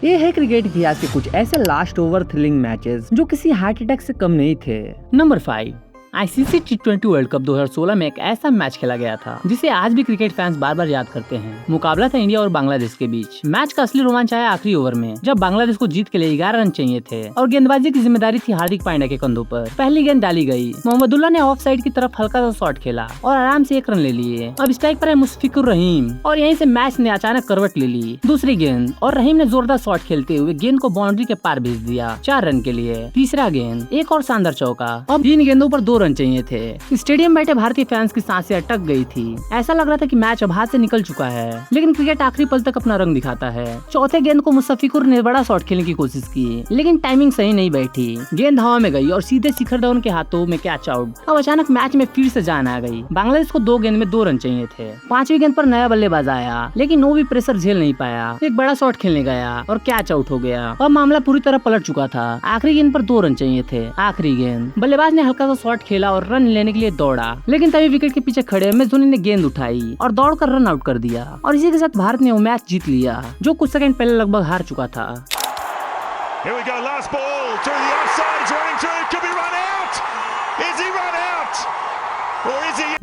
ये है क्रिकेट इतिहास के कुछ ऐसे लास्ट ओवर थ्रिलिंग मैचेस जो किसी हार्ट अटैक से कम नहीं थे। Number 5, ICC T20 world cup 2016 में एक ऐसा मैच खेला गया था जिसे आज भी क्रिकेट फैंस बार बार याद करते हैं। मुकाबला था इंडिया और बांग्लादेश के बीच। मैच का असली रोमांच आया आखिरी ओवर में, जब बांग्लादेश को जीत के लिए 11 रन चाहिए थे और गेंदबाजी की जिम्मेदारी थी हार्दिक पांड्या के कंधों पर। पहली गेंद डाली गई, मोहम्मदुल्लाह ने ऑफ साइड की तरफ हल्का सा शॉट खेला और आराम से 1 रन ले लिए। अब स्ट्राइक पर है मुशफिकुर रहीम और यहीं से मैच ने अचानक करवट ले ली। दूसरी गेंद और रहीम ने जोरदार शॉट खेलते हुए गेंद को बाउंड्री के पार भेज दिया 4 रन के लिए। तीसरा गेंद एक और शानदार चौका। अब 3 गेंदों पर 2 रन चाहिए थे। स्टेडियम बैठे भारतीय फैंस की सांसें अटक गई थी। ऐसा लग रहा था कि मैच अब हाथ से निकल चुका है, लेकिन क्रिकेट आखिरी पल तक अपना रंग दिखाता है। चौथे गेंद को मुशफिकुर ने बड़ा शॉट खेलने की कोशिश की, लेकिन टाइमिंग सही नहीं बैठी। गेंद हवा में गई और सीधे शिखर धवन के हाथों में कैच आउट। अब अचानक मैच में फिर से जान आ गई। बांग्लादेश को 2 गेंद में 2 रन चाहिए थे। 5वीं गेंद पर नया बल्लेबाज आया, लेकिन वो भी प्रेशर झेल नहीं पाया। एक बड़ा शॉट खेलने गया और कैच आउट हो गया। अब मामला पूरी तरह पलट चुका था। आखिरी गेंद पर 2 रन चाहिए थे। आखिरी गेंद बल्लेबाज ने हल्का सा शॉट खेला और रन लेने के लिए दौड़ा, लेकिन तभी विकेट के पीछे खड़े MS धोनी ने गेंद उठाई और दौड़कर रन आउट कर दिया और इसी के साथ भारत ने वो मैच जीत लिया जो कुछ सेकंड पहले लगभग हार चुका था।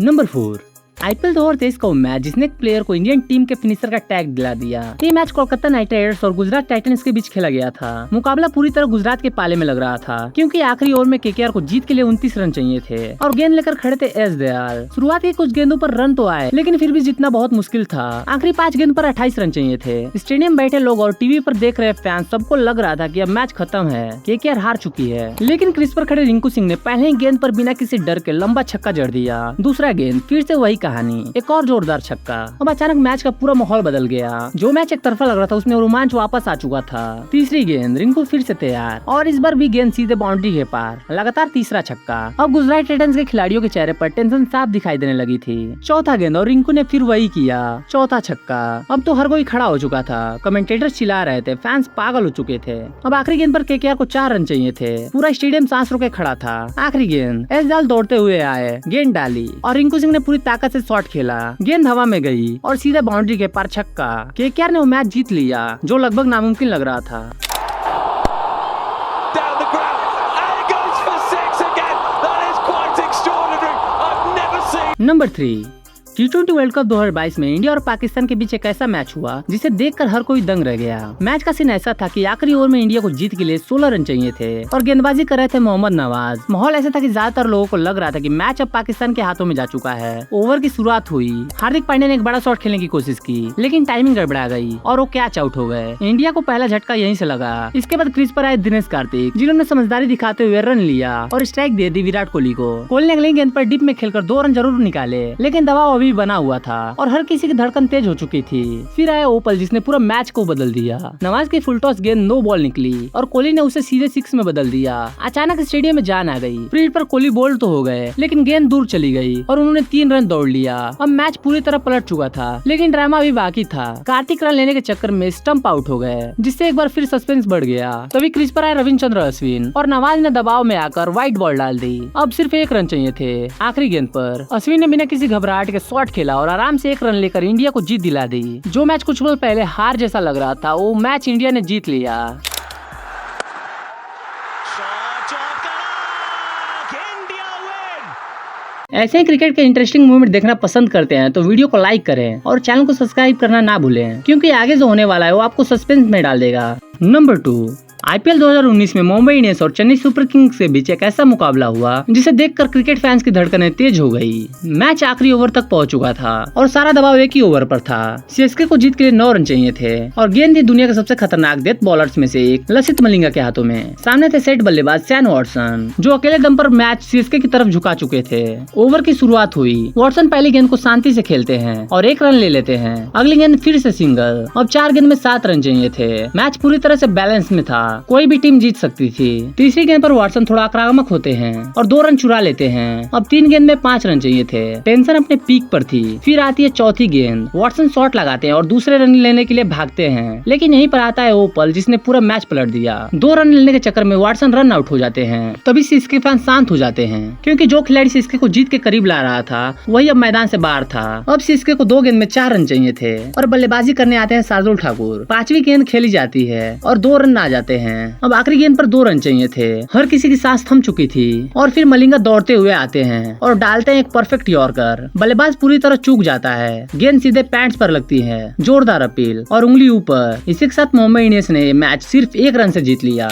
नंबर 4, IPL 2023 का वो मैच जिसने एक प्लेयर को इंडियन टीम के फिनिशर का टैग दिला दिया। ये मैच कोलकाता नाइट राइडर्स और गुजरात टाइटंस के बीच खेला गया था। मुकाबला पूरी तरह गुजरात के पाले में लग रहा था, क्योंकि आखिरी ओवर में KKR को जीत के लिए 29 रन चाहिए थे और गेंद लेकर खड़े थे एस दयाल। शुरुआत के कुछ गेंदों पर रन तो आए, लेकिन फिर भी जीतना बहुत मुश्किल था। आखिरी 5 गेंद पर 28 रन चाहिए थे। स्टेडियम बैठे लोग और टीवी पर देख रहे फैंस सबको लग रहा था कि अब मैच खत्म है, KKR हार चुकी है। लेकिन क्रीज पर खड़े रिंकू सिंह ने पहले ही गेंद पर बिना किसी डर के लंबा छक्का जड़ दिया। दूसरा गेंद फिर से वही कहानी, एक और जोरदार छक्का। अब अचानक मैच का पूरा माहौल बदल गया। जो मैच एक तरफा लग रहा था उसमें रोमांच वापस आ चुका था। तीसरी गेंद रिंकू फिर से तैयार और इस बार भी गेंद सीधे बाउंड्री के पार। लगातार तीसरा छक्का। अब गुजरात टाइटंस के खिलाड़ियों के चेहरे पर टेंशन साफ दिखाई देने लगी थी। चौथा गेंद और रिंकू ने फिर वही किया, चौथा छक्का। अब तो हर कोई खड़ा हो चुका था। कमेंटेटर चिल्ला रहे थे, फैंस पागल हो चुके थे। अब आखिरी गेंद पर KKR को 4 रन चाहिए थे। पूरा स्टेडियम सांस रोके खड़ा था। आखिरी गेंद एस दयाल दौड़ते हुए आए, गेंद डाली और रिंकू सिंह ने पूरी ताकत से शॉट खेला। गेंद हवा में गई और सीधे बाउंड्री के पार छक्का। KKR ने वो मैच जीत लिया जो लगभग नामुमकिन लग रहा था। नंबर 3, T20 वर्ल्ड कप 2022 में इंडिया और पाकिस्तान के बीच एक ऐसा मैच हुआ जिसे देखकर हर कोई दंग रह गया। मैच का सीन ऐसा था कि आखिरी ओवर में इंडिया को जीत के लिए 16 रन चाहिए थे और गेंदबाजी कर रहे थे मोहम्मद नवाज। माहौल ऐसा था कि ज्यादातर लोगों को लग रहा था कि मैच अब पाकिस्तान के हाथों में जा चुका है। ओवर की शुरुआत हुई, हार्दिक पांड्या ने एक बड़ा शॉट खेलने की कोशिश की, लेकिन टाइमिंग गड़बड़ा गई और वो कैच आउट हो गए। इंडिया को पहला झटका यहीं से लगा। इसके बाद क्रीज पर आए दिनेश कार्तिक, जिन्होंने समझदारी दिखाते हुए रन लिया और स्ट्राइक दे दी विराट कोहली को। कोहली ने अगली गेंद पर डिप में खेलकर 2 रन जरूर निकाले, लेकिन दबाव अभी बना हुआ था और हर किसी की धड़कन तेज हो चुकी थी। फिर आया ओपल जिसने पूरा मैच को बदल दिया। नवाज की फुल टॉस गेंद नो बॉल निकली और कोहली ने उसे सीधे 6 में बदल दिया। अचानक स्टेडियम में जान आ गई। फील्ड पर कोहली बोल्ड तो हो गए, लेकिन गेंद दूर चली गई और उन्होंने 3 रन दौड़ लिया। अब मैच पूरी तरह पलट चुका था, लेकिन ड्रामा भी बाकी था। कार्तिक रन लेने के चक्कर में स्टंप आउट हो गए, जिससे एक बार फिर सस्पेंस बढ़ गया। तभी क्रीज पर आए रविचंद्र अश्विन और नवाज ने दबाव में आकर व्हाइट बॉल डाल दी। अब सिर्फ 1 रन चाहिए थे। आखिरी गेंद पर अश्विन ने बिना किसी घबराहट के शॉट खेला और आराम से 1 रन लेकर इंडिया को जीत दिला दी। जो मैच कुछ पल पहले हार जैसा लग रहा था, वो मैच इंडिया ने जीत लिया। ऐसे ही क्रिकेट के इंटरेस्टिंग मोमेंट देखना पसंद करते हैं तो वीडियो को लाइक करें और चैनल को सब्सक्राइब करना ना भूलें, क्योंकि आगे जो होने वाला है वो आपको सस्पेंस में डाल देगा। नंबर 2, IPL 2019 में मुंबई इंडियंस और चेन्नई सुपर किंग्स के बीच एक ऐसा मुकाबला हुआ जिसे देखकर क्रिकेट फैंस की धड़कनें तेज हो गई। मैच आखिरी ओवर तक पहुंच चुका था और सारा दबाव एक ही ओवर पर था। CSK को जीत के लिए 9 रन चाहिए थे और गेंद थी दुनिया के सबसे खतरनाक डेथ बॉलर्स में से एक लसित मलिंगा के हाथों में। सामने थे सेट बल्लेबाज सैम वॉटसन, जो अकेले दम पर मैच CSK की तरफ झुका चुके थे। ओवर की शुरुआत हुई। वॉटसन पहली गेंद को शांति से खेलते हैं और 1 रन ले लेते हैं। अगली गेंद फिर से सिंगल। अब 4 गेंद में 7 रन चाहिए थे। मैच पूरी तरह से बैलेंस में था। कोई भी टीम जीत सकती थी। तीसरी गेंद पर वाटसन थोड़ा आक्रामक होते हैं और 2 रन चुरा लेते हैं। अब 3 गेंद में 5 रन चाहिए थे। टेंशन अपने पीक पर थी। फिर आती है चौथी गेंद। वाटसन शॉट लगाते हैं और दूसरे रन लेने के लिए भागते हैं, लेकिन यहीं पर आता है वो पल जिसने पूरा मैच पलट दिया। 2 रन लेने के चक्कर में वाटसन रन आउट हो जाते हैं। तभी सीएसके फैंस शांत हो जाते हैं, क्योंकि जो खिलाड़ी सीएसके को जीत के करीब ला रहा था वही अब मैदान से बाहर था। अब सीएसके को 2 गेंद में 4 रन चाहिए थे और बल्लेबाजी करने आते हैं शार्दुल ठाकुर। 5वीं गेंद खेली जाती है और 2 रन आ जाते हैं। अब आखिरी गेंद पर 2 रन चाहिए थे। हर किसी की सांस थम चुकी थी और फिर मलिंगा दौड़ते हुए आते हैं और डालते हैं एक परफेक्ट यॉर्कर। बल्लेबाज पूरी तरह चूक जाता है। गेंद सीधे पैड्स पर लगती है। जोरदार अपील और उंगली ऊपर। इसी के साथ मुंबई इंडियंस ने मैच सिर्फ 1 रन से जीत लिया।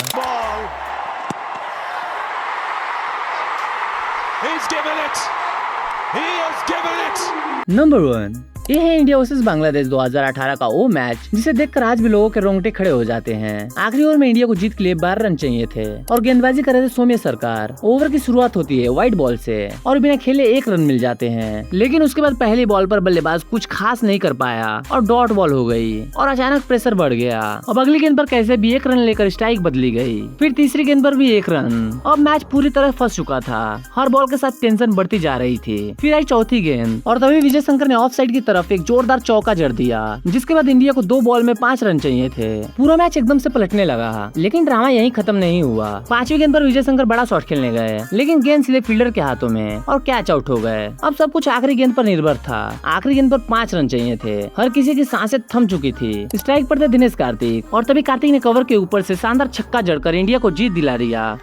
नंबर 1, ये है इंडिया वर्सेस बांग्लादेश 2018 का वो मैच जिसे देखकर आज भी लोगों के रोंगटे खड़े हो जाते हैं। आखिरी ओवर में इंडिया को जीत के लिए 12 रन चाहिए थे और गेंदबाजी कर रहे थे सौम्य सरकार। ओवर की शुरुआत होती है वाइड बॉल से और बिना खेले 1 रन मिल जाते हैं, लेकिन उसके बाद पहली बॉल पर बल्लेबाज कुछ खास नहीं कर पाया और डॉट बॉल हो गई और अचानक प्रेशर बढ़ गया। अब अगली गेंद पर कैसे भी 1 रन लेकर स्ट्राइक बदली गई। फिर तीसरी गेंद पर भी 1 रन। अब मैच पूरी तरह फंस चुका था। हर बॉल के साथ टेंशन बढ़ती जा रही थी। फिर आई चौथी गेंद और तभी विजय शंकर ने ऑफ साइड की तरफ एक जोरदार चौका जड़ दिया, जिसके बाद इंडिया को 2 बॉल में 5 रन चाहिए थे। पूरा मैच एकदम से पलटने लगा, लेकिन ड्रामा यहीं खत्म नहीं हुआ। 5वीं गेंद पर विजय शंकर बड़ा शॉट खेलने गए, लेकिन गेंद सीधे फील्डर के हाथों में और कैच आउट हो गए। अब सब कुछ आखिरी गेंद पर निर्भर था। आखिरी गेंद पर 5 रन चाहिए थे। हर किसी की सांसें थम चुकी थी। स्ट्राइक पर थे दिनेश कार्तिक और तभी कार्तिक ने कवर के ऊपर से शानदार छक्का जड़कर इंडिया को जीत दिला दिया।